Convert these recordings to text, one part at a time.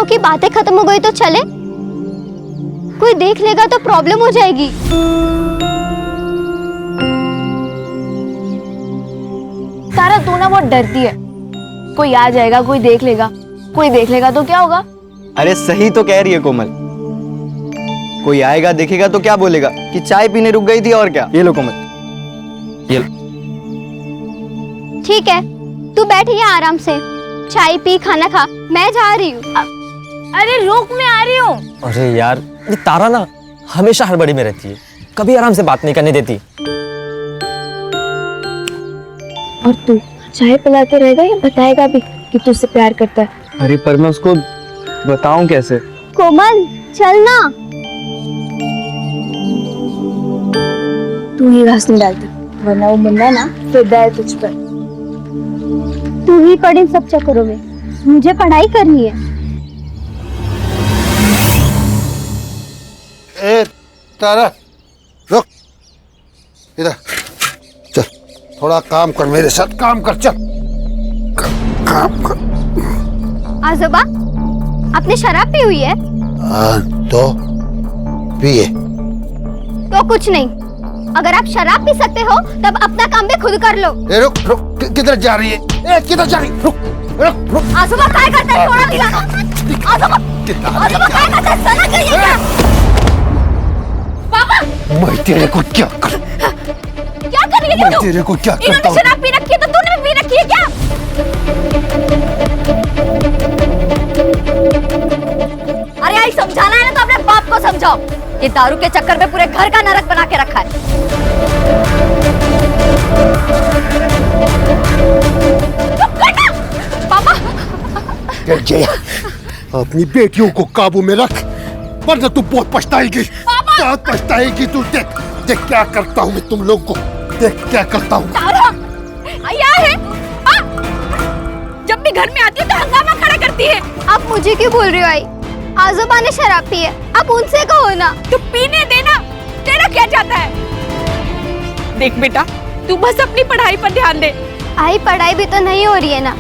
हो कि बातें खत्म हो गई तो चले? कोई देख लेगा तो प्रॉब्लम हो जाएगी। तारा तू ना बहुत डरती है, कोई आ जाएगा, कोई देख लेगा तो क्या होगा? अरे सही तो कह रही है कोमल, कोई आएगा देखेगा तो क्या बोलेगा कि चाय पीने रुक गई थी और क्या। ये लो कोमल, ये लो। ठीक है, तू बैठ यहाँ आराम से, चाय पी, खाना खा, मैं जा रही हूँ। अरे रुक, मैं आ रही हूँ। अरे यार, ये तारा ना हमेशा हड़बड़ी में रहती है, कभी आराम से बात नहीं करने देती। और तू चाय पिलाते रहेगा या बताएगा भी कि तू उससे प्यार करता है? अरे पर मैं उसको बताऊं कैसे? कोमल चल ना। तू ही घास नहीं डालती, वरना वो मुन्ना ना फिदा है तुझ पर। तू ही पढ़ इन सब चक्करों में, मुझे पढ़ाई करनी है। ए तारा रुक, इधर चल, थोड़ा काम कर, मेरे साथ काम कर, चल काम कर। आजोबा, आपने शराब पी हुई है? तो पिए। तो कुछ नहीं, अगर आप शराब पी सकते हो तब अपना काम भी खुद कर लो। ए रुक रुक, किधर जा रही है? ए किधर जा रही? रुक रुक रुक। आजोबा क्या करते हैं? थोड़ा दिलाना। आजोबा क्या करते हैं? सना क्या ये क्या? पापा, मैं तेरे को क्या कर? क्या कर रही है मैं तू? तेरे को क्या करता इन्होंने हूँ? शराब पी रखी है तो तूने भी पी रखी है क्या? अरे आई, समझाना है ना तो अपने बाप को समझाओ। ये दारू के चक्कर में पूरे घर का नरक बना के रखा है। पापा, जया, अपनी बेटियों को काबू में रख, वरना तू बहुत पछताएगी। बहुत पछताएगी तू। देख देख क्या करता हूँ मैं तुम लोग को, देख क्या करता हूँ। आया है जब भी घर में आती है तो हंगामा खड़ा करती है। आप मुझे क्यों बोल रही हो आई? आजोबा ने शराब पी है, आप उनसे कहो ना। तू पीने देना, तेरा क्या जाता है? देख बेटा, तू बस अपनी पढ़ाई पर ध्यान दे। आई, पढ़ाई भी तो नहीं हो रही है ना,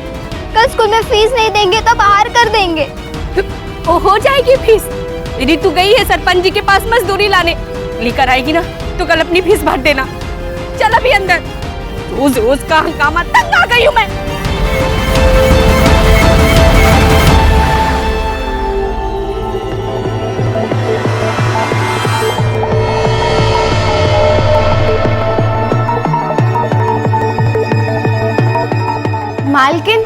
कल स्कूल में फीस नहीं देंगे तो बाहर कर देंगे। ओ हो जाएगी फीस। यदि तू गई है सरपंच जी के पास मजदूरी लाने, लेकर आएगी ना तो कल अपनी फीस भर देना। चल अभी अंदर, रोज रोज का हंगामा, तंग आ गई हूँ मैं। मालकिन,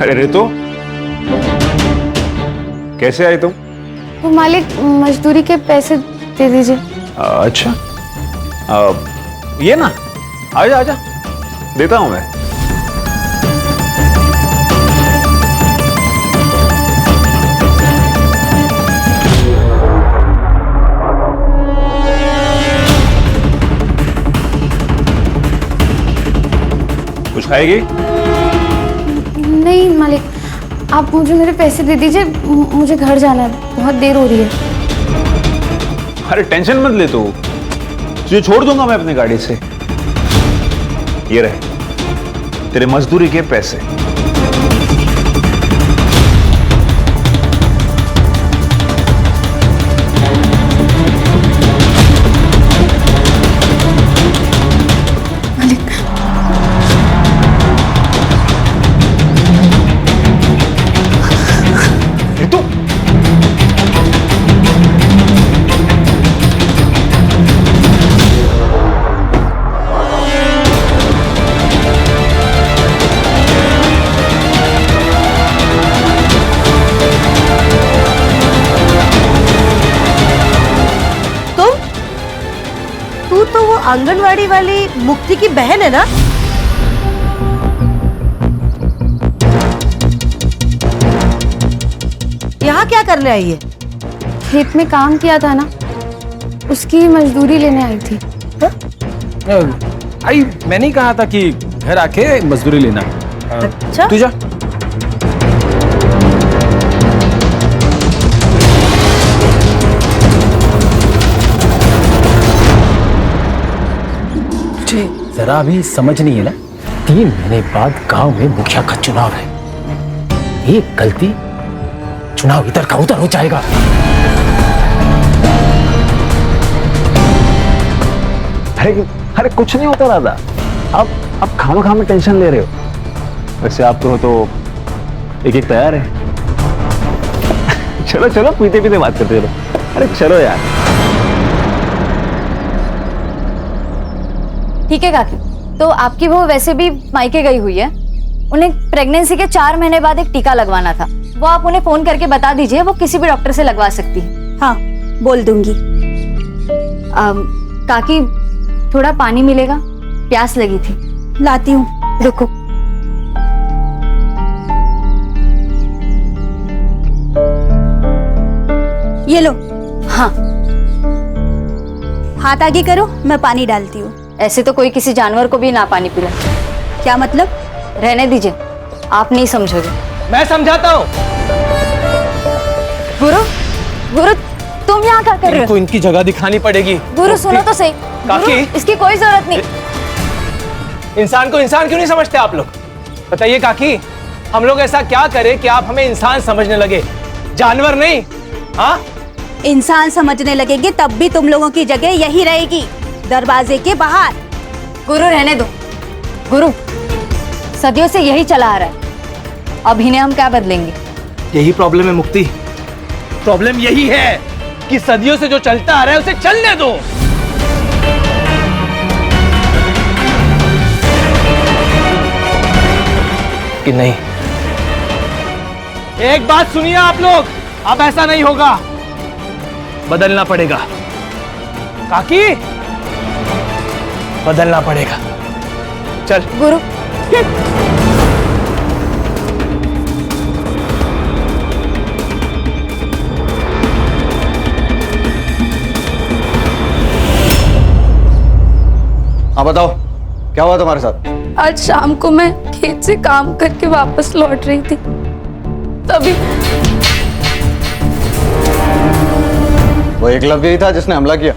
अरे रितु, कैसे आई तुम? वो मालिक मजदूरी के पैसे दे दीजिए। अच्छा, ये ना, आजा आजा, देता हूं मैं। कुछ खाएगी? नहीं मालिक, आप मुझे मेरे पैसे दे दीजिए, मुझे घर जाना है, बहुत देर हो रही है। अरे टेंशन मत ले तू, तुझे छोड़ दूंगा मैं अपनी गाड़ी से। ये रहे तेरे मजदूरी के पैसे। आंगनवाड़ी वाली मुक्ति की बहन है ना? यहाँ क्या करने आई है? खेत में काम किया था ना, उसकी मजदूरी लेने आई थी। आई, मैंने ही कहा था कि घर आके मजदूरी लेना। अच्छा, तू जा। ठीक। जरा भी समझ नहीं है ना, 3 महीने बाद गांव में मुखिया का चुनाव है। एक गलती चुनाव इधर का उधर हो जाएगा। अरे कुछ नहीं होता राधा, आप खामा में टेंशन ले रहे हो। वैसे आप तो एक तैयार है। चलो चलो पीते पीते बात करते रहो। अरे चलो यार। ठीक है काकी, तो आपकी वो वैसे भी मायके गई हुई है, उन्हें प्रेगनेंसी के 4 महीने बाद एक टीका लगवाना था। वो आप उन्हें फोन करके बता दीजिए, वो किसी भी डॉक्टर से लगवा सकती है। हाँ बोल दूंगी। काकी थोड़ा पानी मिलेगा, प्यास लगी थी। लाती हूँ, रुको। ये लो। हाँ, हाथ आगे करो, मैं पानी डालती हूँ। ऐसे तो कोई किसी जानवर को भी ना पानी पिला। क्या मतलब? रहने दीजिए, आप नहीं समझोगे। मैं समझाता हूँ। गुरु तुम यहाँ क्या कर रहे इनको हो? इनकी जगह दिखानी पड़ेगी। गुरु सुनो तो सही। काकी? गुरु, इसकी कोई जरूरत नहीं। इंसान को इंसान क्यों नहीं समझते आप लोग? बताइए काकी, हम लोग ऐसा क्या करें कि आप हमें इंसान समझने लगे, जानवर नहीं? हाँ, इंसान समझने लगेंगे तब भी तुम लोगों की जगह यही रहेगी, दरवाजे के बाहर। गुरु रहने दो। गुरु सदियों से यही चला आ रहा है, अब इन्हें हम क्या बदलेंगे? यही प्रॉब्लम है मुक्ति। प्रॉब्लम यही है कि सदियों से जो चलता आ रहा है उसे चलने दो। कि नहीं, एक बात सुनिए आप लोग, अब ऐसा नहीं होगा, बदलना पड़ेगा। काकी, बदलना पड़ेगा। चल गुरु हाँ बताओ, क्या हुआ तुम्हारे साथ? आज शाम को मैं खेत से काम करके वापस लौट रही थी, तभी वो एकलव्य ही था जिसने हमला किया?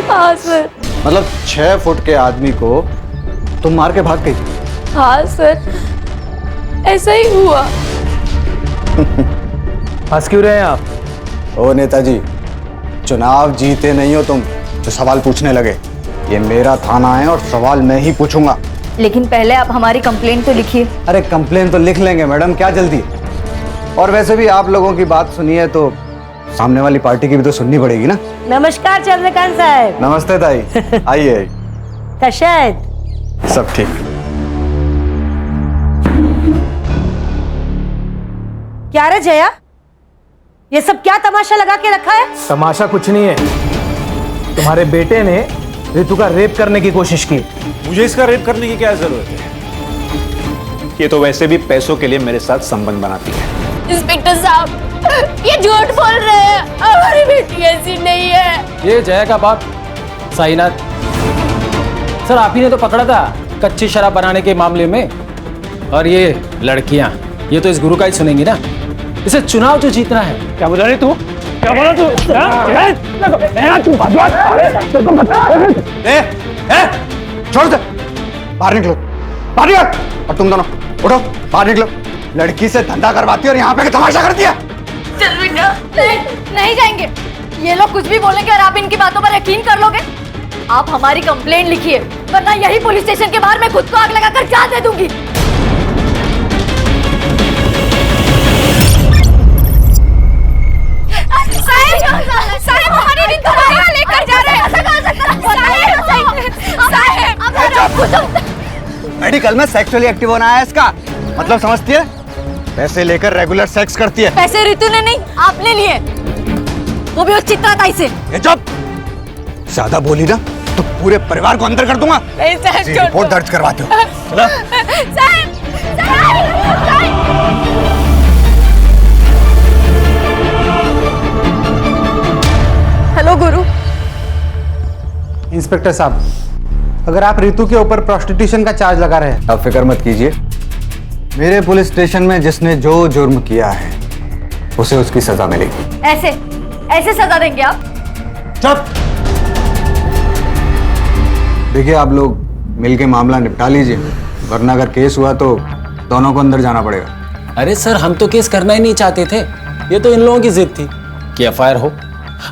हाँ सर। मतलब 6 फुट के आदमी को तुम मार के भाग गई? हाँ सर, ऐसा ही हुआ। हंस क्यों रहे हैं आप? ओ नेताजी, चुनाव जीते नहीं हो तुम जो सवाल पूछने लगे। ये मेरा थाना है और सवाल मैं ही पूछूंगा। लेकिन पहले आप हमारी कंप्लेंट तो लिखिए। अरे कंप्लेन तो लिख लेंगे मैडम, क्या जल्दी है? और वैसे भी आप लोगों की बात सुनिए तो सामने वाली पार्टी की भी तो सुननी पड़ेगी ना। नमस्कार चंद्रकांत साहब। नमस्ते ताई, आइए। कशायत सब ठीक? क्या रे जया, ये सब क्या तमाशा लगा के रखा है? तमाशा कुछ नहीं है, तुम्हारे बेटे ने ऋतु का रेप करने की कोशिश की। मुझे इसका रेप करने की क्या जरूरत है? ये तो वैसे भी पैसों के लिए मेरे साथ संबंध बनाती है। इंस्पेक्टर साहब, ये झूठ बोल रहे हैं, हमारी बेटी ऐसी नहीं है। ये जया का बाप साईनाथ सर, आप ही ने तो पकड़ा था कच्ची शराब बनाने के मामले में। और ये लड़कियां, ये तो इस गुरु का ही सुनेंगी ना। इसे चुनाव जो जीतना है। क्या बोला रे तू? क्या बोला तू? छोड़ दे, बाहर निकलो, बाहर निकलो। और तुम दोनों उठो, बाहर निकलो। लड़की से धंधा करवाती है और यहाँ पे तमाशा करती है। चल बेटा। नहीं जाएंगे, ये लोग कुछ भी बोलेंगे और आप इनकी बातों पर यकीन कर लोगे। आप हमारी कंप्लेंट लिखिए, वरना यही पुलिस स्टेशन के बाहर मैं खुद को आग लगाकर जान दे दूंगी। साहब, हमारी ऋतु को यहाँ लेकर जा रहे हैं। मेडिकल में सेक्सुअली एक्टिव होना है इसका मतलब, समझती है? पैसे लेकर रेगुलर सेक्स करती है। पैसे ऋतु ने नहीं, आपने लिए, वो भी उस चित्राताई से। ये चुप, ज्यादा बोली ना तो पूरे परिवार को अंदर कर दूंगा। रिपोर्ट दर्ज करवाते हो। हेलो गुरु। इंस्पेक्टर साहब, अगर आप ऋतु के ऊपर प्रोस्टिट्यूशन का चार्ज लगा रहे हैं। अब फिक्र मत कीजिए, मेरे पुलिस स्टेशन में जिसने जो जुर्म किया है उसे उसकी सजा मिलेगी। ऐसे सजा देंगे आप? चुप। देखिए आप लोग मिलके मामला निपटा लीजिए, वरना अगर केस हुआ तो दोनों को अंदर जाना पड़ेगा। अरे सर, हम तो केस करना ही नहीं चाहते थे, ये तो इन लोगों की जिद थी कि एफआईआर हो।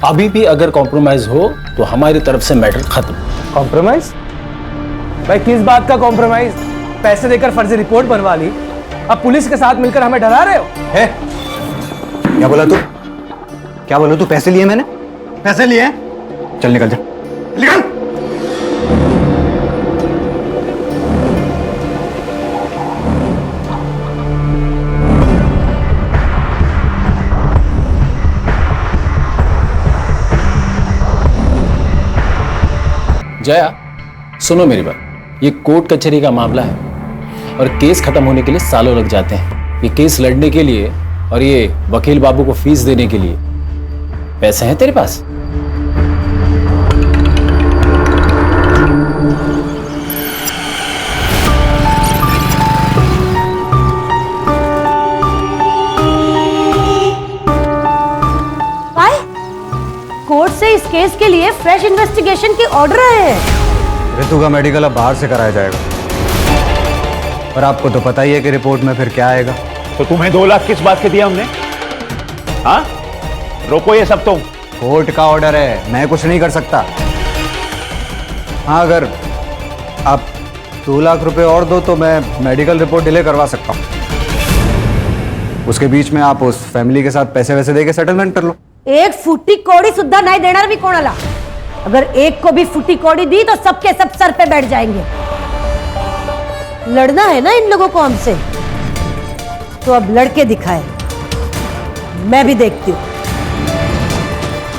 अभी भी अगर कॉम्प्रोमाइज हो तो हमारी तरफ से मैटर खत्म। कॉम्प्रोमाइज? भाई किस बात का कॉम्प्रोमाइज? पैसे देकर फर्जी रिपोर्ट बनवा ली, अब पुलिस के साथ मिलकर हमें डरा रहे हो? है? क्या बोला तू? क्या बोला तू? पैसे लिए मैंने? पैसे लिए? चल निकल जा, निकल। जया, सुनो मेरी बात, ये कोर्ट कचहरी का मामला है और केस खत्म होने के लिए सालों लग जाते हैं। ये केस लड़ने के लिए और ये वकील बाबू को फीस देने के लिए पैसे हैं तेरे पास? कोर्ट से इस केस के लिए फ्रेश इन्वेस्टिगेशन की ऑर्डर आए हैं। रितु का मेडिकल अब बाहर से कराया जाएगा, और आपको तो पता ही है कि रिपोर्ट में फिर क्या आएगा। तो तुम्हें 2 लाख किस बात के दिया हमने? हाँ, रोको ये सब तुम। कोर्ट का ऑर्डर है, मैं कुछ नहीं कर सकता। हाँ, अगर आप 2 लाख रुपए और दो तो मैं मेडिकल रिपोर्ट डिले करवा सकता हूँ। उसके बीच में आप उस फैमिली के साथ पैसे वैसे देके सेटलमेंट कर लो। एक फुट्टी कौड़ी सुद्धा नहीं देना भी कौन आला? अगर एक को भी फुट्टी कौड़ी दी तो सबके सब सर पे बैठ जाएंगे। लड़ना है ना इन लोगों को हमसे, तो अब लड़के दिखाए, मैं भी देखती हूं।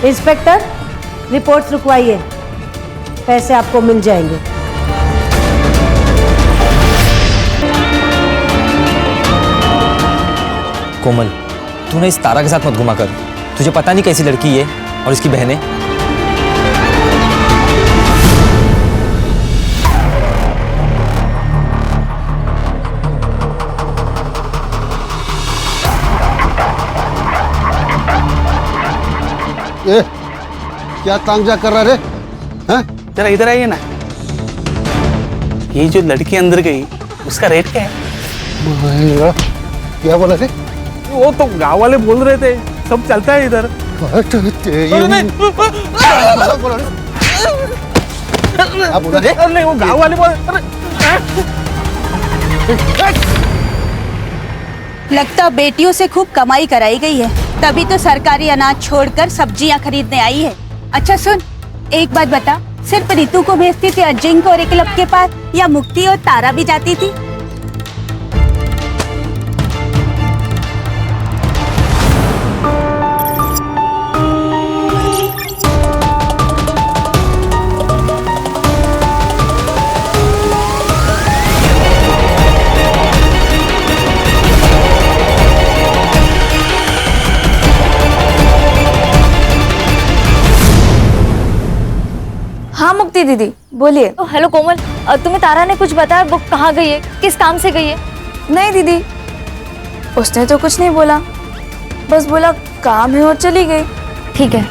इंस्पेक्टर, रिपोर्ट्स रुकवाइए, पैसे आपको मिल जाएंगे। कोमल, तूने इस तारा के साथ मत घुमा कर, तुझे पता नहीं कैसी लड़की है और इसकी बहनें। ए, क्या तांजा कर रहा रे? हैं? जरा इधर आइए ना। ये जो लड़की अंदर गई, उसका रेट क्या है? क्या बोला थे? वो तो गांव वाले बोल रहे थे, सब चलता है इधर। नहीं, वो गांव वाले बोल। लगता बेटियों से खूब कमाई कराई गई है, तभी तो सरकारी अनाज छोड़कर सब्जियां खरीदने आई है। अच्छा सुन, एक बात बता, सिर्फ रितु को भेजती थी अजिंक्य और एकलव के पास, या मुक्ति और तारा भी जाती थी? हाँ मुक्ति दीदी, बोलिए। हेलो कोमल, तुम्हें तारा ने कुछ बताया? वो कहाँ गई है, किस काम से गई है? नहीं दीदी, उसने तो कुछ नहीं बोला, बस बोला काम है और चली गई। ठीक है।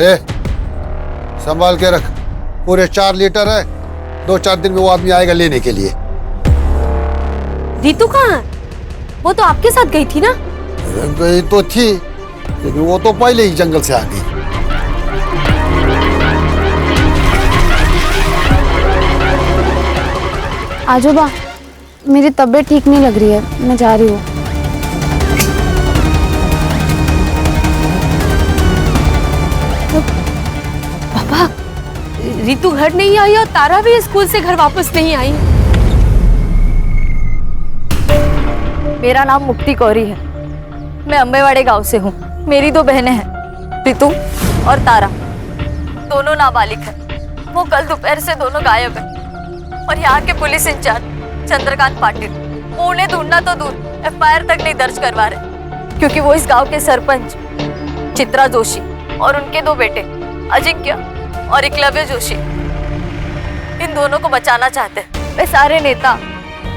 ए, संभाल के रख, पूरे 4 लीटर है, 2-4 दिन में वो आदमी आएगा लेने के लिए। रितु कहाँ? वो तो आपके साथ गई थी ना? गई तो थी, लेकिन वो तो पहले ही जंगल से आ गई। आजोबा, मेरी तबीयत ठीक नहीं लग रही है, मैं जा रही हूँ। पापा, रितु घर नहीं आई और तारा भी स्कूल से घर वापस नहीं आई। मेरा नाम मुक्ति कौरी है, मैं अम्बेवाड़े गांव से हूँ। मेरी 2 बहनें हैं, रितु और तारा, दोनों नाबालिग हैं। वो कल दोपहर से दोनों गायब हैं और यहाँ के पुलिस इंचार्ज चंद्रकांत पाटिल वो उन्हें ढूंढना तो दूर एफआईआर तक नहीं दर्ज करवा रहे, क्योंकि वो इस गांव के सरपंच चित्रा जोशी और उनके 2 बेटे अजिंक्य और एकलव्य जोशी, इन दोनों को बचाना चाहते हैं। वे सारे नेता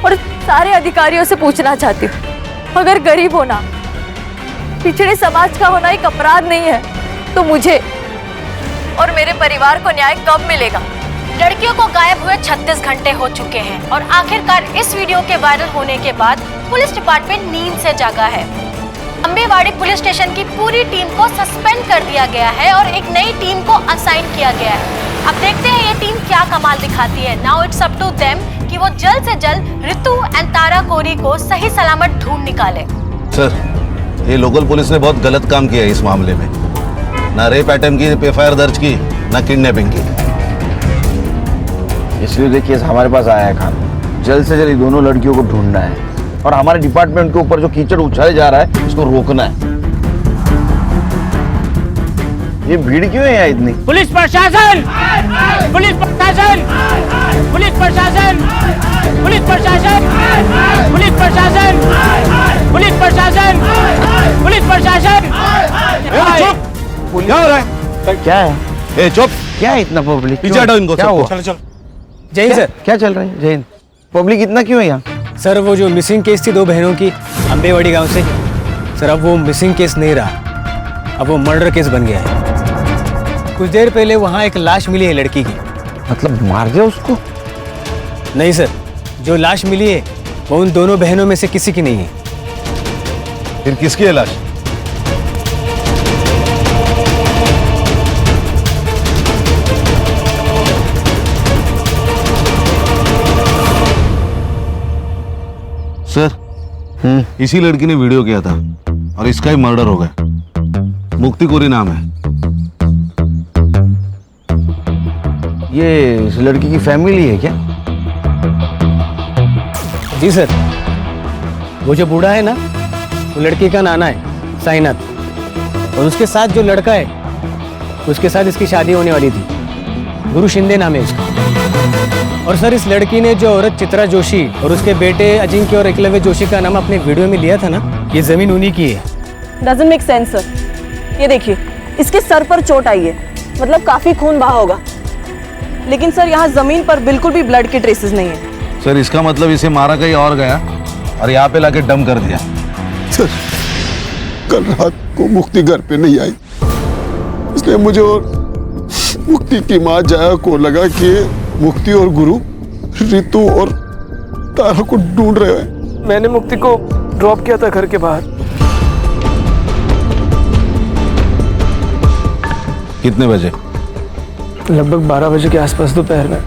और सारे अधिकारियों से पूछना चाहती हूँ, अगर गरीब होना, पिछड़े समाज का होना एक अपराध नहीं है, तो मुझे और मेरे परिवार को न्याय कब मिलेगा? लड़कियों को गायब हुए 36 घंटे हो चुके हैं और आखिरकार इस वीडियो के वायरल होने के बाद पुलिस डिपार्टमेंट नींद से जागा है। अंबेवाड़ी पुलिस स्टेशन की पूरी टीम को सस्पेंड कर दिया गया है और एक नई टीम को असाइन किया गया है। अब देखते हैं ये टीम क्या कमाल दिखाती है। Now it's up to them कि वो जल्द से जल्द रितु एंड तारा कोरी को सही सलामत ढूंढ निकाले। सर, ये लोकल पुलिस ने बहुत गलत काम किया है इस मामले में। ना रेप अटेम्प्ट की एफआईआर दर्ज की, ना किडनैपिंग की। इसलिए देखिए हमारे पास आया है खान, जल्द से जल्द दोनों लड़कियों को ढूंढना है और हमारे डिपार्टमेंट के ऊपर जो कीचड़ उछाले जा रहा है इसको रोकना है। ये भीड़ क्यों है यहाँ इतनी? पुलिस प्रशासन, पुलिस प्रशासन, पुलिस प्रशासन, पुलिस प्रशासन, पुलिस प्रशासन, पुलिस प्रशासन, पुलिस प्रशासन। क्या हो रहा है? क्या है? चुप! क्या है इतना पब्लिक? पीछे हटाओ इनको। क्या हुआ? चलो चलो। जय हिंद सर। क्या चल रहा है? जय हिंद। पब्लिक इतना क्यों है यहाँ? सर, वो जो मिसिंग केस थी 2 बहनों की अंबेवाड़ी गांव से, सर अब वो मिसिंग केस नहीं रहा, अब वो मर्डर केस बन गया है। कुछ देर पहले वहाँ एक लाश मिली है लड़की की। मतलब मार दिया उसको? नहीं सर, जो लाश मिली है वो उन दोनों बहनों में से किसी की नहीं है। फिर किसकी है लाश? सर, इसी लड़की ने वीडियो किया था और इसका ही मर्डर हो गया। मुक्ति कोरी नाम है। ये इस लड़की की फैमिली है क्या? जी सर, वो जो बूढ़ा है ना, वो लड़की का नाना है साईनाथ, और उसके साथ जो लड़का है उसके साथ इसकी शादी होने वाली थी। गुरु शिंदे नाम है उसका। और सर, इस लड़की ने जो औरत चित्रा जोशी और उसके बेटे अजिंक्य और एकलव्य जोशी का नाम अपने वीडियो में लिया था ना, ये जमीन उन्हीं की है। Doesn't make sense sir. ये देखिए, इसके सर पर चोट आई है, मतलब काफी खून बहा होगा, लेकिन सर यहाँ जमीन पर बिल्कुल भी ब्लड के ट्रेसेस नहीं है। सर, इसका मतलब इसे मारा कहीं और गया और यहाँ पे लाके डम कर दिया। सर, कल रात को मुक्ति घर पे नहीं आई, इसलिए मुझे और मुक्ति की माँ जाया को लगा कि मुक्ति और गुरु रितु और तारा को ढूंढ रहे हैं। मैंने मुक्ति को ड्रॉप किया था घर के बाहर। कितने बजे? लगभग 12 बजे के आसपास दोपहर में।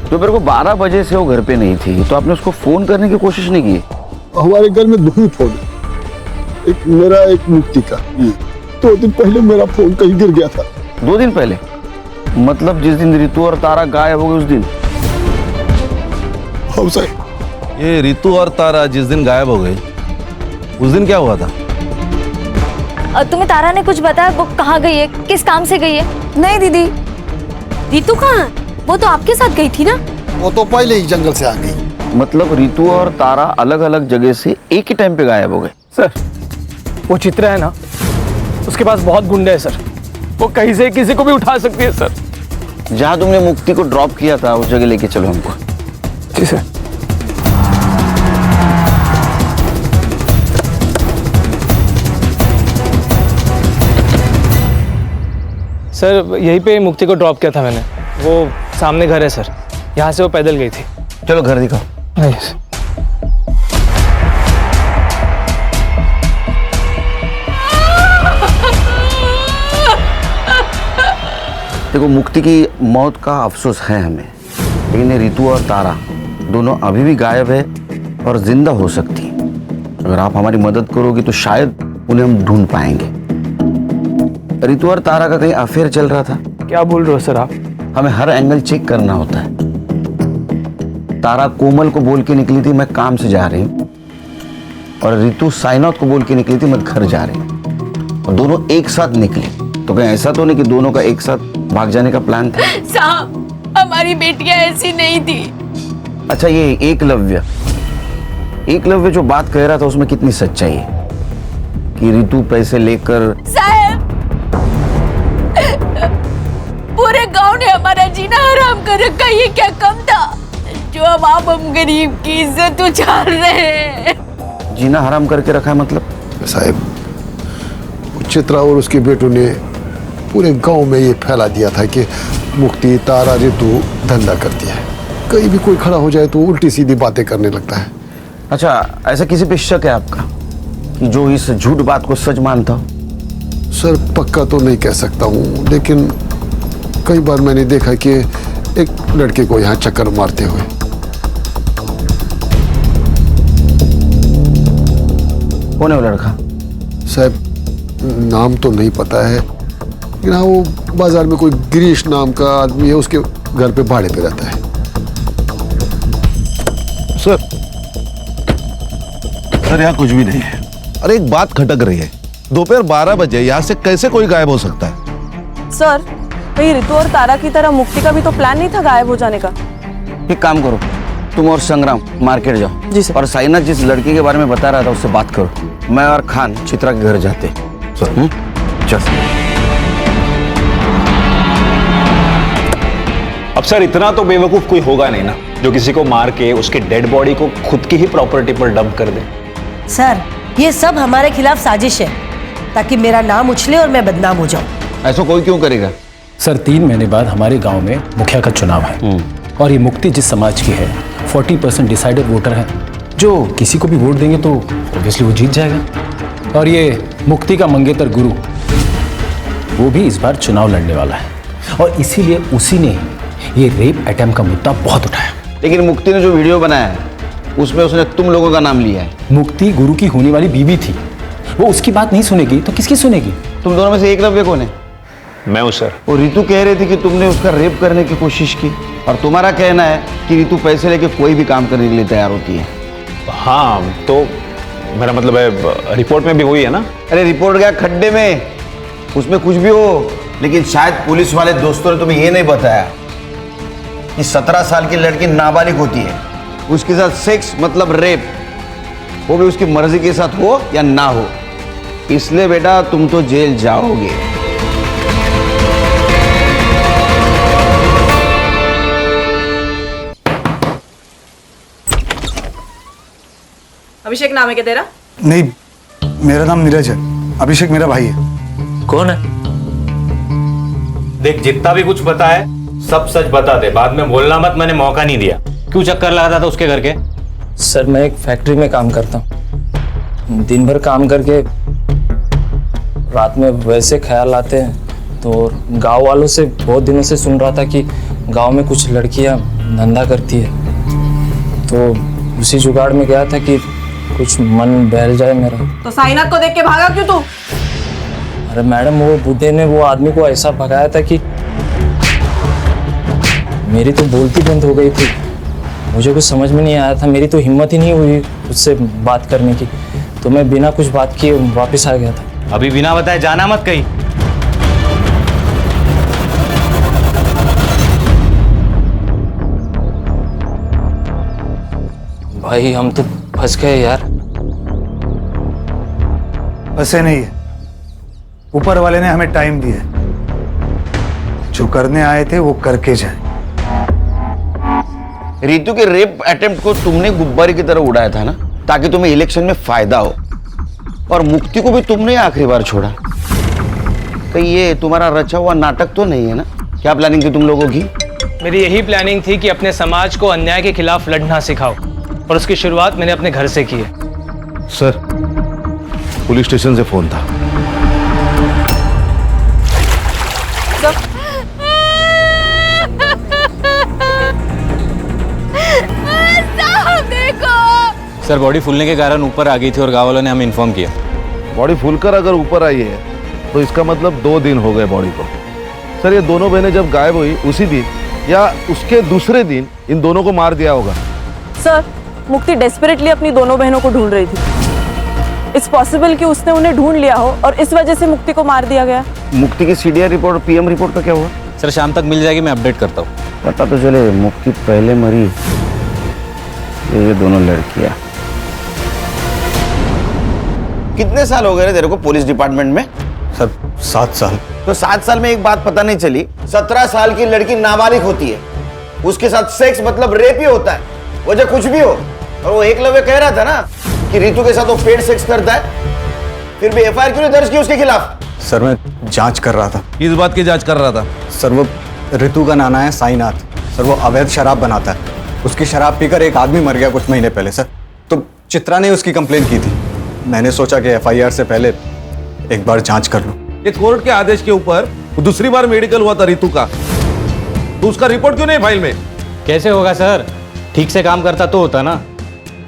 दोपहर को 12 बजे से वो घर पे नहीं थी, तो आपने उसको फोन करने की कोशिश नहीं की? हमारे घर में 2 ही फोन है, एक मेरा एक मुक्ति का। 2 दिन पहले मेरा फोन कहीं गिर गया था। 2 दिन पहले? मतलब जिस दिन रितु और तारा गायब हो गए उस दिन? हाँ सर। ये रितु और तारा जिस दिन गायब हो गई, उस दिन क्या हुआ था? तुम्हें तारा ने कुछ बताया? वो कहाँ गई है, किस काम से गई है? नहीं दीदी, रितु कहाँ? वो तो आपके साथ गई थी ना। वो तो पहले ही जंगल से आ गई। मतलब रितु और तारा अलग अलग जगह से एक ही टाइम पे गायब हो गए? सर, वो चित्रा है ना, उसके पास बहुत गुंडे हैं सर, वो कहीं से किसी को भी उठा सकती है सर। जहाँ तुमने मुक्ति को ड्रॉप किया था उस जगह लेके चलो हमको। जी सर। सर, यहीं पे मुक्ति को ड्रॉप किया था मैंने। वो सामने घर है सर, यहाँ से वो पैदल गई थी। चलो घर दिखाओ। नहीं सर। देखो, मुक्ति की मौत का अफसोस है हमें, लेकिन ये रितु और तारा दोनों अभी भी गायब है और जिंदा हो सकती हैं। अगर आप हमारी मदद करोगे तो शायद उन्हें हम ढूंढ पाएंगे। रितु और तारा का कहीं अफेयर चल रहा था? क्या बोल रहे हो सर आप? हमें हर एंगल चेक करना होता है। तारा कोमल को बोल के निकली थी मैं काम से जा रही हूँ, और रितु साईनाथ को बोल के निकली थी मैं घर जा रही हूँ, और दोनों एक साथ निकली। तो कहीं ऐसा तो नहीं कि दोनों का एक साथ भाग जाने का प्लान था? साहब, हमारी बेटियां ऐसी नहीं थी। अच्छा, ये एकलव्य जो बात कह रहा था उसमें कितनी सच्चाई है कि रितु पैसे लेकर? साहब, पूरे गांव ने हमारा जीना हराम कर रखा, ये क्या कम था? जो अब आप हम गरीब की इज्जत उछाल रहे हैं। जीना हराम करके रखा है मतलब? साहब, चित्रा और उसके बेटों ने पूरे गांव में ये फैला दिया था कि मुक्ति, तारा, रितु धंधा करती है। कहीं भी कोई खड़ा हो जाए तो उल्टी सीधी बातें करने लगता है। अच्छा, ऐसा किसी पे शक है आपका कि जो इस झूठ बात को सच मानता हो? सर, पक्का तो नहीं कह सकता हूँ, लेकिन कई बार मैंने देखा कि एक लड़के को यहाँ चक्कर मारते हुए। कौन है वो लड़का? साहब, नाम तो नहीं पता है, लेकिन हाँ, वो बाजार में कोई गिरीश नाम का आदमी है, उसके घर पे भाड़े पे रहता है। सर यहाँ कुछ भी नहीं है। अरे एक बात खटक रही है, दोपहर 12 बजे यहाँ से कैसे कोई गायब हो सकता है? सर, कहीं रितु और तारा की तरह मुक्ति का भी तो प्लान नहीं था गायब हो जाने का? एक काम करो, तुम और संग्राम मार्केट जाओ। जी सर। और साइना जिस लड़की के बारे में बता रहा था उससे बात करो। मैं और खान चित्रा के घर जाते। सर चल। अब सर इतना तो बेवकूफ कोई होगा नहीं ना जो किसी को मार के उसके डेड बॉडी को खुद की ही प्रॉपर्टी पर डंप कर दे। सर, ये सब हमारे खिलाफ साजिश है ताकि मेरा नाम उछले और मैं बदनाम हो जाऊं। ऐसा कोई क्यों करेगा? सर 3 महीने बाद हमारे गांव में मुखिया का चुनाव है और ये मुक्ति जिस समाज की है 40% डिसाइडेड वोटर है, जो किसी को भी वोट देंगे तो ऑब्वियसली वो जीत जाएगा। और ये मुक्ति का मंगेतर गुरु, वो भी इस बार चुनाव लड़ने वाला है और इसीलिए उसी ने ये रेप अटेम्प्ट का मुद्दा बहुत उठाया। लेकिन मुक्ति ने जो वीडियो बनाया है उसमें उसने तुम लोगों का नाम लिया है। मुक्ति गुरु की होने वाली बीवी थी, वो उसकी बात नहीं सुनेगी तो किसकी सुनेगी? तुम दोनों में से एकलव्य कौन है? मैं हूँ सर। और रितु कह रही थी कि तुमने उसका रेप करने की कोशिश की और तुम्हारा कहना है कि रितु पैसे लेके कोई भी काम करने के लिए तैयार होती है। हाँ, तो मेरा मतलब है रिपोर्ट में भी हुई है ना। अरे रिपोर्ट गया खड्डे में, उसमें कुछ भी हो, लेकिन शायद पुलिस वाले दोस्तों ने तुम्हें ये नहीं बताया कि 17 साल की लड़की नाबालिग होती है, उसके साथ सेक्स मतलब रेप, वो भी उसकी मर्जी के साथ हो या ना हो। इसलिए बेटा तुम तो जेल जाओगे। अभिषेक नाम है क्या तेरा? नहीं, मेरा नाम नीरज है। अभिषेक मेरा भाई है। कौन है? देख, जितना भी कुछ बता है सब सच बता दे, बाद में बोलना मत, मैंने मौका नहीं दिया। क्यों चक्कर लगाता था उसके घर के? सर, मैं एक फैक्ट्री में काम करता हूँ। दिन भर काम करके रात में वैसे ख्याल आते हैं, तो गांव वालों से बहुत दिनों से सुन रहा था कि गांव में कुछ लड़कियां धंधा करती है, तो उसी जुगाड़ में गया था कि कुछ मन बहल जाए मेरा। तो साइनाथ को देख के भागा क्यों तू? अरे मैडम, वो बुढ़े ने वो आदमी को ऐसा भगाया था कि मेरी तो बोलती बंद हो गई थी। मुझे कुछ समझ में नहीं आया था, मेरी तो हिम्मत ही नहीं हुई उससे बात करने की, तो मैं बिना कुछ बात किए वापस आ गया था। अभी बिना बताए जाना मत कहीं। भाई हम तो फंस गए यार। ऐसे नहीं है, ऊपर वाले ने हमें टाइम दिया है, जो करने आए थे वो करके जाए। रितु के रेप अटेम्प्ट को तुमने गुब्बारे की तरह उड़ाया था ना, ताकि तुम्हें इलेक्शन में फायदा हो, और मुक्ति को भी तुमने आखिरी बार छोड़ा। कहीं ये तुम्हारा रचा हुआ नाटक तो नहीं है ना? क्या प्लानिंग थी तुम लोगों की? मेरी यही प्लानिंग थी कि अपने समाज को अन्याय के खिलाफ लड़ना सिखाओ, और उसकी शुरुआत मैंने अपने घर से की है। सर, पुलिस स्टेशन से फोन था। सर, बॉडी फूलने के कारण ऊपर आ गई थी और गाँव वालों ने हमें इन्फॉर्म किया। बॉडी फूलकर अगर ऊपर आई है तो इसका मतलब 2 दिन हो गए बॉडी को। सर, ये दोनों बहनें जब गायब हुई उसी दिन या उसके दूसरे दिन इन दोनों को मार दिया होगा। सर, मुक्ति डेस्परेटली अपनी दोनों बहनों को ढूंढ रही थी। इट्स पॉसिबल कि उसने उन्हें ढूंढ लिया हो और इस वजह से मुक्ति को मार दिया गया। मुक्ति की सीडीआर रिपोर्ट और पीएम रिपोर्ट का क्या हुआ? सर, शाम तक मिल जाएगी, मैं अपडेट करता हूँ। पता तो चले मुक्ति पहले मरी, ये दोनों लड़कियां। कितने साल हो गए तेरे को पुलिस डिपार्टमेंट में? सर 7 साल। तो 7 साल में एक बात पता नहीं चली, 17 साल की लड़की नाबालिग होती है, उसके साथ सेक्स मतलब रेप ही होता है, वजह कुछ भी हो। और वो एकलव्य कह रहा था ना कि रितु के साथ वो पेड सेक्स करता है, फिर भी एफआईआर क्यों नहीं दर्ज की उसके खिलाफ? सर मैं जांच कर रहा था। किस बात की जांच कर रहा था? सर वो रितु का नाना है साईनाथ। सर वो अवैध शराब बनाता है। उसकी शराब पीकर एक आदमी मर गया कुछ महीने पहले सर। तो चित्रा ने उसकी कंप्लेन की थी। मैंने सोचा कि एफआईआर से पहले एक बार जांच कर लूं। ये कोर्ट के आदेश के ऊपर दूसरी बार मेडिकल हुआ था रितु का, तो उसका रिपोर्ट क्यों नहीं फाइल में? कैसे होगा सर? ठीक से काम करता तो होता ना।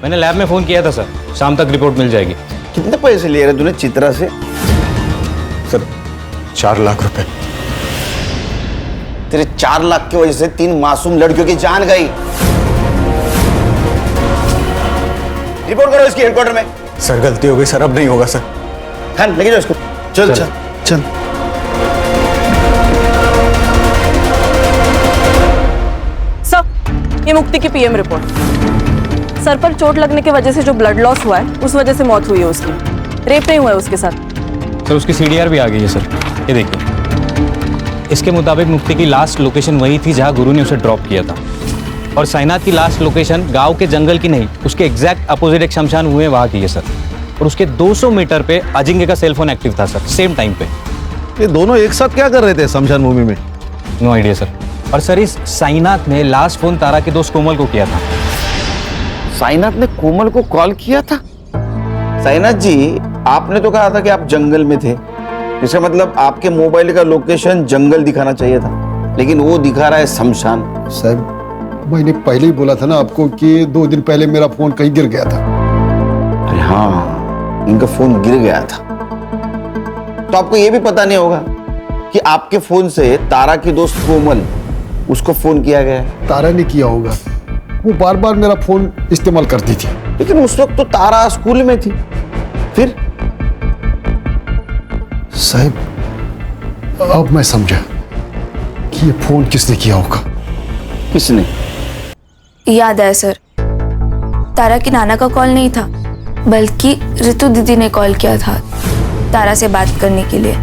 मैंने लैब में फोन किया था सर, शाम तक रिपोर्ट मिल जाएगी। कितने पैसे लिए रहे तूने चित्रा से? सर 4 लाख रुपए। तेरे 4 लाख की वजह से 3 मासूम लड़कियों की जान गई। रिपोर्ट करो इसकी हेडक्वार्टर में। सर गलती हो गई सर, अब नहीं होगा सर। हाँ लेके जाओ इसको। चल चल चल। सर ये मुक्ति की पीएम रिपोर्ट। सर पर चोट लगने की वजह से जो ब्लड लॉस हुआ है उस वजह से मौत हुई है उसकी। रेप नहीं हुआ है उसके साथ। सर उसकी सीडीआर भी आ गई है सर, ये देखिए। इसके मुताबिक मुक्ति की लास्ट लोकेशन वही थी जहां गुरु ने उसे ड्रॉप किया था, और साईनाथ की लास्ट लोकेशन गांव के जंगल की नहीं, उसके एग्जैक्ट अपोजिट एक शमशान हुए वहां की है सर। और उसके 200 मीटर पे अजिंक्य का सेलफोन एक्टिव था सर, सेम टाइम पे। ये दोनों एक साथ क्या कर रहे थे शमशान भूमि में? No idea sir. और सर इस साईनाथ ने लास्ट फोन तारा के दोस्त कोमल को किया था। साईनाथ ने कोमल को कॉल किया था? साईनाथ जी, आपने तो कहा था कि आप जंगल में थे, इसका मतलब आपके मोबाइल का लोकेशन जंगल दिखाना चाहिए था, लेकिन वो दिखा रहा है शमशान। साहब मैंने पहले ही बोला था ना आपको कि 2 दिन पहले मेरा फोन कहीं गिर गया था। अरे हाँ, इनका फोन गिर गया था। तो आपको ये भी पता नहीं होगा कि आपके फोन से तारा की दोस्त कोमल, उसको फोन किया गया है। तारा ने किया होगा, वो बार बार मेरा फोन इस्तेमाल करती थी। लेकिन उस वक्त तो तारा स्कूल में थी। फिर साहब अब मैं समझा कि ये फोन किसने किया होगा। किसने? याद आया सर, तारा की नाना का कॉल नहीं था, बल्कि रितु दीदी ने कॉल किया था तारा से बात करने के लिए।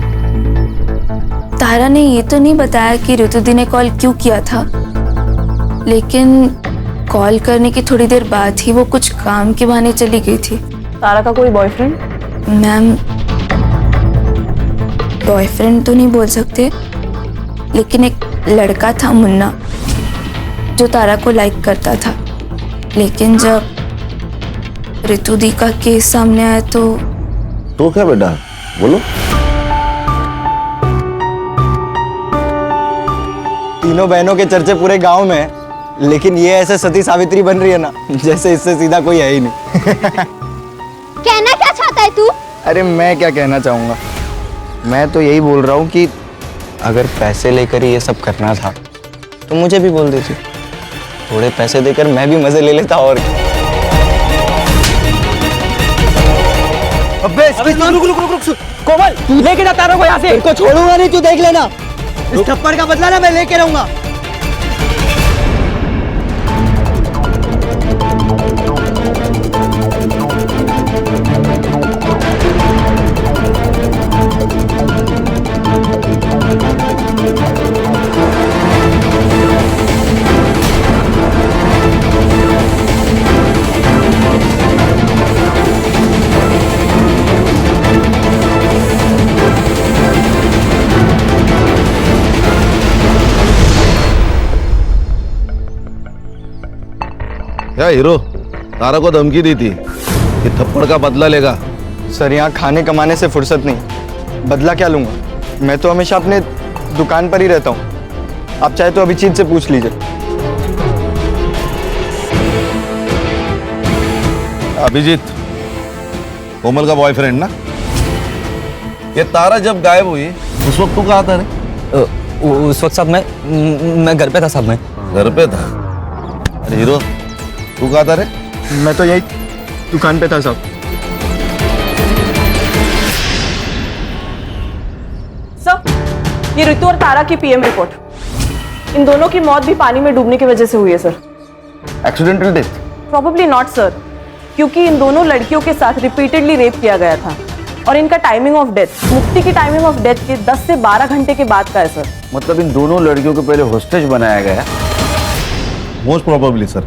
तारा ने ये तो नहीं बताया कि रितु दी ने कॉल क्यों किया था, लेकिन कॉल करने की थोड़ी देर बाद ही वो कुछ काम के बहाने चली गई थी। तारा का कोई बॉयफ्रेंड? मैम बॉयफ्रेंड तो नहीं बोल सकते, लेकिन एक लड़का था मुन्ना जो तारा को लाइक करता था। लेकिन जब रितु दी का केस सामने आया तो क्या बेटा, बोलो। तीनों बहनों के चर्चे पूरे गांव में है, लेकिन ये ऐसे सती सावित्री बन रही है ना जैसे इससे सीधा कोई है ही नहीं। कहना क्या चाहता है तू? अरे मैं क्या कहना चाहूंगा, मैं तो यही बोल रहा हूँ कि अगर पैसे लेकर ही ये सब करना था तो मुझे भी बोल देती। थोड़े पैसे देकर मैं भी मजे ले लेता। और अबे रुक रुक रुक रुक कोमल, तू लेके जा तारा को यहाँ से। इनको छोड़ूंगा नहीं, तू देख लेना। इस थप्पड़ का बदला ना मैं लेके रहूंगा। क्या हीरो तारा को धमकी दी थी कि थप्पड़ का बदला लेगा? सर यहाँ खाने कमाने से फुर्सत नहीं, बदला क्या लूंगा? मैं तो हमेशा अपने दुकान पर ही रहता हूँ। आप चाहे तो अभिजीत से पूछ लीजिए। अभिजीत कोमल का बॉयफ्रेंड ना? ये तारा जब गायब हुई उस वक्त तू कहाँ था रे? उस वक्त साहब मैं घर पे था साहब। मैं घर पे था? अरे हीरो तू कहाँ था रे? मैं तो यही दुकान पे था साहब। सर ये रितु और तारा की पीएम रिपोर्ट। इन दोनों की मौत भी पानी में डूबने की वजह से हुई है sir. Accidental death? Probably not sir, क्योंकि इन दोनों लड़कियों के साथ रिपीटेडली रेप किया गया था और इनका टाइमिंग ऑफ डेथ मुक्ति की टाइमिंग ऑफ डेथ के 10 से 12 घंटे के बाद का है सर। मतलब इन दोनों लड़कियों को पहले होस्टेज बनाया गया मोस्ट प्रोबेबली सर।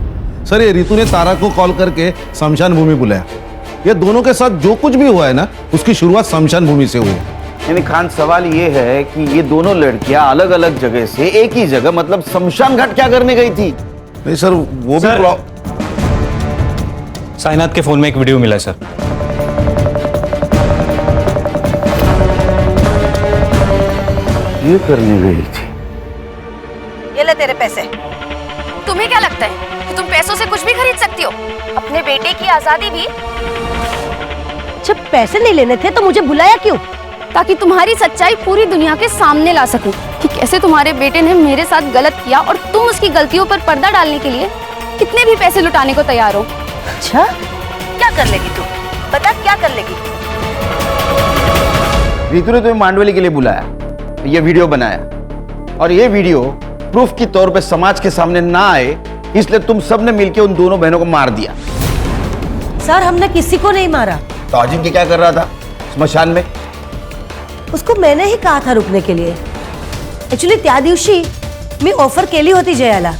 सर ये रितु ने तारा को कॉल करके शमशान भूमि बुलाया। ये दोनों के साथ जो कुछ भी हुआ है ना, उसकी शुरुआत शमशान भूमि से हुई है। यानी खान सवाल ये है कि ये दोनों लड़कियां अलग अलग जगह से एक ही जगह मतलब शमशान घाट क्या करने गई थी? नहीं सर, वो भी साइनाथ के फोन में एक वीडियो मिला है सर। ये करने गई थी। ये ले तेरे पैसे। तुम्हें क्या लगता है कि तुम पैसों से कुछ भी खरीद सकती हो? अपने बेटे की आजादी भी। जब पैसे नहीं लेने थे तो मुझे बुलाया क्यों? ताकि तुम्हारी सच्चाई पूरी दुनिया के सामने ला सकूं कि कैसे तुम्हारे बेटे ने मेरे साथ गलत किया और तुम उसकी गलतियों पर पर्दा डालने के लिए कितने भी पैसे लुटाने को तैयार हो। अच्छा, क्या कर लेगी तू? बता क्या कर लेगी? रितु ने तुम्हें मांडवली के लिए बुलाया, ये वीडियो बनाया और ये वीडियो प्रूफ के तौर पे समाज के सामने ना आए, इसलिए तुम सबने मिलकर उन दोनों बहनों को मार दिया। सर, हमने किसी को नहीं मारा। तो अजिंक्य क्या कर रहा था स्मशान में? उसको मैंने ही कहा था रुकने के लिए। एक्चुअली त्या दिवशी मी ऑफर केली होती जयाला,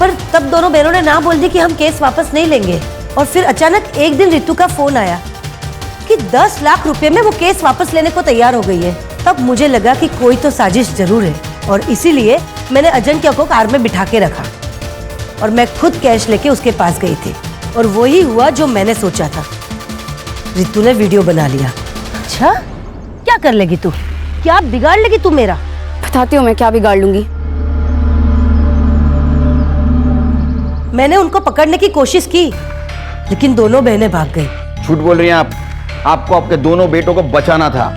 पर तब दोनों बहनों ने ना बोल दी कि हम केस वापस नहीं लेंगे। और फिर अचानक एक दिन रितु का फोन आया कि 10 लाख रुपए में वो केस वापस लेने को तैयार हो गई है। तब मुझे लगा कि कोई तो साजिश जरूर है और इसीलिए मैंने अजिंक्य को कार में बिठा के रखा और मैं खुद कैश लेके उसके पास गई थी और वही हुआ जो मैंने सोचा था। रितु ने वीडियो बना लिया। अच्छा, क्या कर लेगी तू? क्या बिगाड़ लेगी तू मेरा? बताती हूँ मैं क्या बिगाड़ लूंगी। मैंने उनको पकड़ने की कोशिश की लेकिन दोनों बहनें भाग गई। झूठ बोल रही हैं आप। आपको आपके दोनों बेटों को बचाना था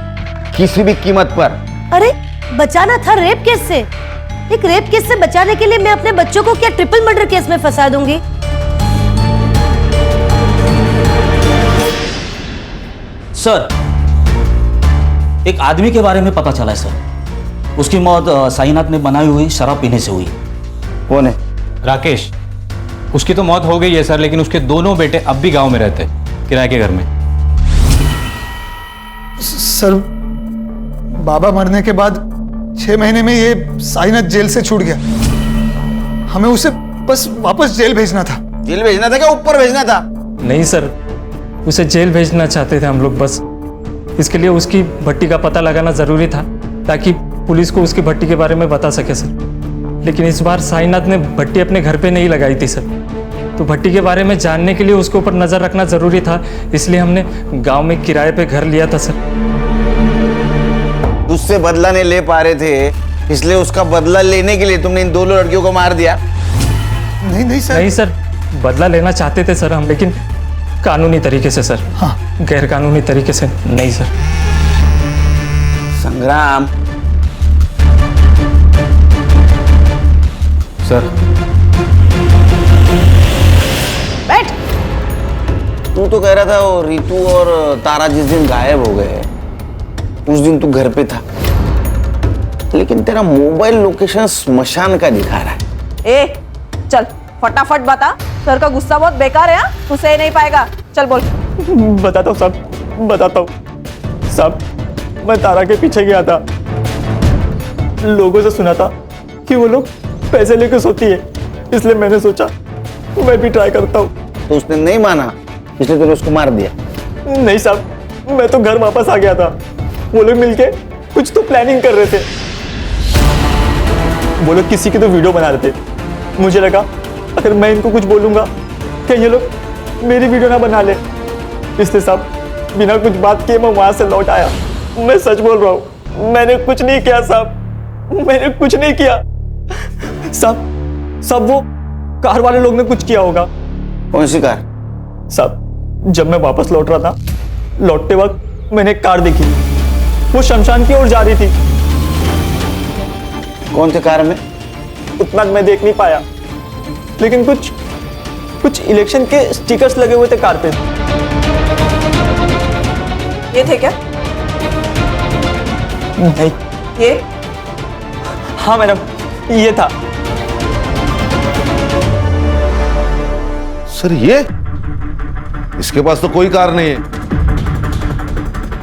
किसी भी कीमत पर। अरे बचाना था रेप केस से। एक रेप केस से बचाने के लिए मैं अपने बच्चों को क्या ट्रिपल मर्डर केस में फंसा दूंगी? सर, एक आदमी के बारे में पता चला है सर। उसकी मौत साईनाथ ने बनाई हुई शराब पीने से हुई। कौन है? राकेश। उसकी तो मौत हो गई है सर, लेकिन उसके दोनों बेटे अब भी गांव में रहते हैं, किराए के घर में। सर, बाबा मरने के बाद 6 महीने में ये साईनाथ जेल से छूट गया। हमें उसे बस वापस जेल भेजना था। जेल भेजना था क्या ऊपर भेजना था? नहीं सर, उसे जेल भेजना चाहते थे हम लोग बस। इसके लिए उसकी भट्टी का पता लगाना जरूरी था ताकि पुलिस को उसकी भट्टी के बारे में बता सके सर। लेकिन इस बार साईनाथ ने भट्टी अपने घर पे नहीं लगाई थी सर, तो भट्टी के बारे में जानने के लिए उसके ऊपर नजर रखना जरूरी था, इसलिए हमने गांव में किराए पे घर लिया था सर। उससे बदला नहीं ले पा रहे थे, इसलिए उसका बदला लेने के लिए तुमने इन दोनों लड़कियों को मार दिया? नहीं सर। नहीं सर, बदला लेना चाहते थे सर हम, लेकिन कानूनी तरीके से सर। हाँ। गैर कानूनी तरीके से नहीं सर। संग्राम। सर, बैठ। तू तो कह रहा था वो रितु और तारा जिस दिन गायब हो गए उस दिन तू घर पे था, लेकिन तेरा मोबाइल लोकेशन स्मशान का दिखा रहा है। ए, चल फटाफट बता। सर का गुस्सा बहुत बेकार है। हाँ, तू सह नहीं पाएगा। चल बोल। बताता हूँ साहब, बताता हूँ साहब। मैं तारा के पीछे गया था, लोगों से सुना था कि वो लोग पैसे लेकर सोती है, इसलिए मैंने सोचा मैं भी ट्राई करता हूँ। तो उसने नहीं माना, इसलिए तूने उसको मार दिया? नहीं साहब, मैं तो घर वापस आ गया था। वो लोग मिलके कुछ तो प्लानिंग कर रहे थे। वो लोग किसी की तो वीडियो बना रहे थे। मुझे लगा अगर मैं इनको कुछ बोलूंगा कि ये लोग मेरी वीडियो ना बना ले, इसलिए साहब बिना कुछ बात किए मैं वहां से लौट आया। मैं सच बोल रहा हूँ, मैंने कुछ नहीं किया साहब, मैंने कुछ नहीं किया साहब। वो कार वाले लोग ने कुछ किया होगा। कौन सी कार? साहब, जब मैं वापस लौट रहा था, लौटते वक्त मैंने एक कार देखी, वो शमशान की ओर जा रही थी। कौन सी कार में? उतना मैं देख नहीं पाया, लेकिन कुछ इलेक्शन के स्टिकर्स लगे हुए थे कार पे। ये थे क्या? नहीं। ये? हाँ मैडम, ये था। सर ये इसके पास तो कोई कार नहीं है।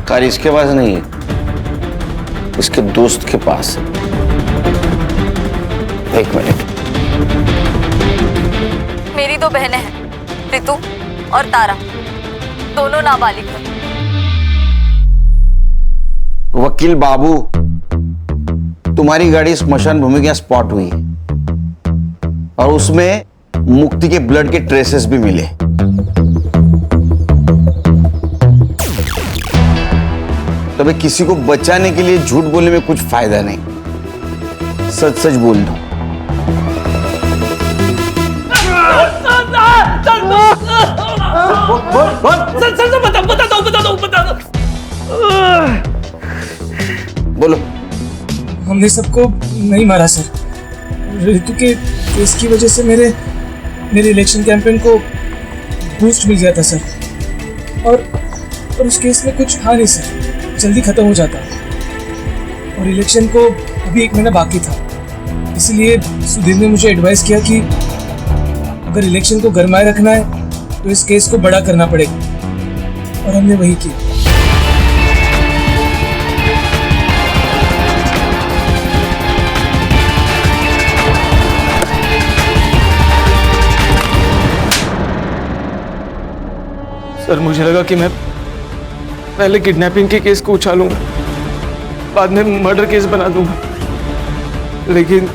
कार इसके पास नहीं है, इसके दोस्त के पास है। एक मिनट। मेरी दो बहनें हैं, रितु और तारा, दोनों नाबालिग हैं। वकील बाबू, तुम्हारी गाड़ी स्मशान भूमि के स्पॉट हुई और उसमें मुक्ति के ब्लड के ट्रेसेस भी मिले। तभी किसी को बचाने के लिए झूठ बोलने में कुछ फायदा नहीं, सच सच बोल दो। बोलो। हमने सबको नहीं मारा सर। रितु के केस की वजह से मेरे इलेक्शन कैंपेन को बूस्ट मिल गया था सर, और उस केस में कुछ था नहीं सर, जल्दी खत्म हो जाता, और इलेक्शन को अभी 1 महीना बाकी था। इसलिए सुधीर ने मुझे एडवाइस किया कि अगर इलेक्शन को गरमाए रखना है तो इस केस को बड़ा करना पड़ेगा, और हमने वही किया। सर मुझे लगा कि मैं पहले किडनैपिंग के केस को उछालूंगा, बाद में मर्डर केस बना दूंगा, लेकिन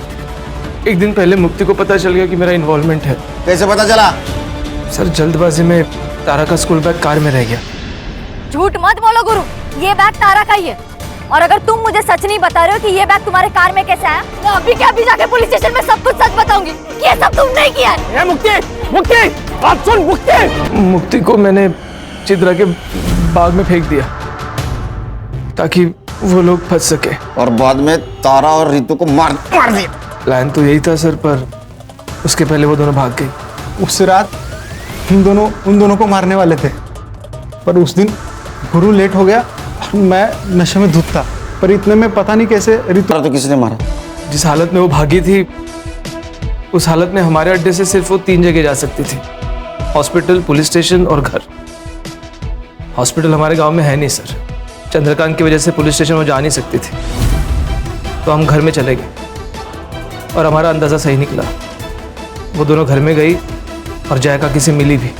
एक दिन पहले मुक्ति को पता चल गया कि मेरा इन्वॉल्वमेंट है। कैसे पता चला? सर जल्दबाजी में तारा का स्कूल बैग कार में रह गया। झूठ मत बोलो गुरु, ये बैग तारा का ही है, और अगर तुम मुझे सच नहीं बता रहे हो कि ये बैग तुम्हारे कार में कैसे आया, मैं अभी के अभी जाके पुलिस स्टेशन में सब कुछ सच बताऊंगी कि ये सब तुमने ही किया है। मुक्ति बात सुन। मुक्ति को मैंने चित्रा के बाग में फेंक दिया ताकि वो लोग फंस सके, और बाद में तारा और रितु को मार दिया। प्लान तो यही था सर, पर उसके पहले वो दोनों भाग गई। उस रात उन दोनों को मारने वाले थे, पर उस दिन गुरु लेट हो गया और मैं नशे में धुत था, पर इतने में पता नहीं कैसे रितु। तो किसने मारा? जिस हालत में वो भागी थी, उस हालत में हमारे अड्डे से सिर्फ वो 3 जगह जा सकती थी, हॉस्पिटल, पुलिस स्टेशन और घर। हॉस्पिटल हमारे गांव में है नहीं सर, चंद्रकांत की वजह से पुलिस स्टेशन वो जा नहीं सकती थी, तो हम घर में चले गए, और हमारा अंदाज़ा सही निकला। वो दोनों घर में गई और जया काकी से मिली भी।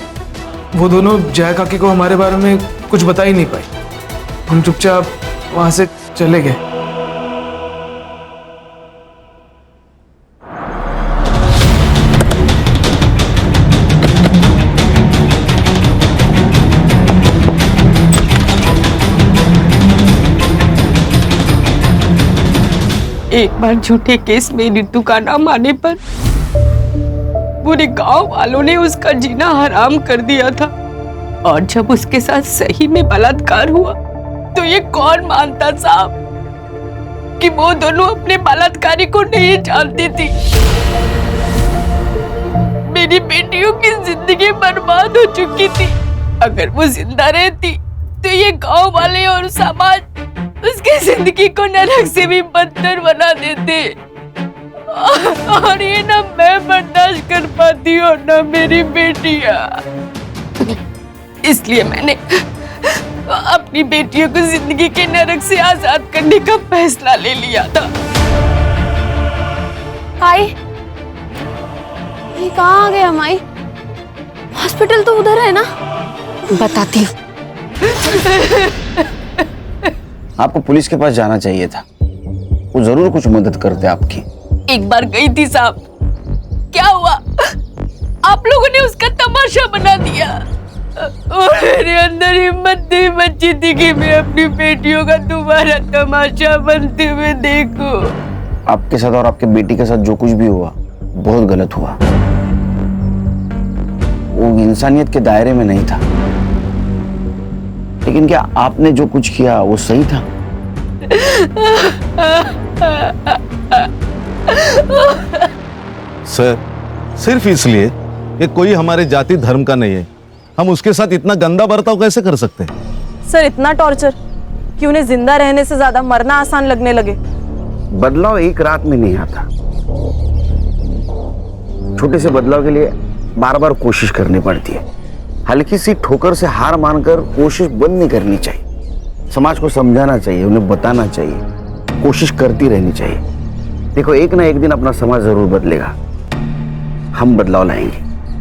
वो दोनों जया काकी को हमारे बारे में कुछ बता ही नहीं पाई, हम चुपचाप वहाँ से चले गए। एक बार झूठे केस में रितु का नाम आने पर पूरे गांव वालों ने उसका जीना हराम कर दिया था, और जब उसके साथ सही में बलात्कार हुआ तो ये कौन मानता साहब कि वो दोनों अपने बलात्कारी को नहीं जानती थी। मेरी बेटियों की जिंदगी बर्बाद हो चुकी थी। अगर वो जिंदा रहती तो ये गांव वाले और समाज उसकी जिंदगी को नरक से भी बदतर बना देते, और ये ना मैं बर्दाश्त कर पाती और ना मेरी बेटियां। इसलिए मैंने अपनी बेटियों को जिंदगी के नरक से आजाद करने का फैसला ले लिया था। आई, ये कहाँ आ गया माई? हॉस्पिटल तो उधर है ना? बताती हूँ। आपको पुलिस के पास जाना चाहिए था, वो जरूर कुछ मदद करते आपकी। एक बार गई थी साहब, क्या हुआ? आप लोगों ने उसका तमाशा बना दिया, और मेरे अंदर हिम्मत नहीं बची थी कि मैं अपनी बेटियों का दोबारा तमाशा बनते हुए देखूं। आपके साथ और आपके बेटी के साथ जो कुछ भी हुआ बहुत गलत हुआ, वो इंसानियत के दायरे में नहीं था। लेकिन क्या आपने जो कुछ किया वो सही था? सर सिर्फ इसलिए कि कोई हमारे जाति धर्म का नहीं है, हम उसके साथ इतना गंदा बर्ताव कैसे कर सकते हैं? सर इतना टॉर्चर कि उन्हें जिंदा रहने से ज्यादा मरना आसान लगने लगे। बदलाव एक रात में नहीं आता, छोटे से बदलाव के लिए बार बार कोशिश करनी पड़ती है। हल्की सी ठोकर से हार मानकर कोशिश बंद नहीं करनी चाहिए। समाज को समझाना चाहिए, उन्हें बताना चाहिए, कोशिश करती रहनी चाहिए। देखो एक ना एक दिन अपना समाज जरूर बदलेगा, हम बदलाव लाएंगे।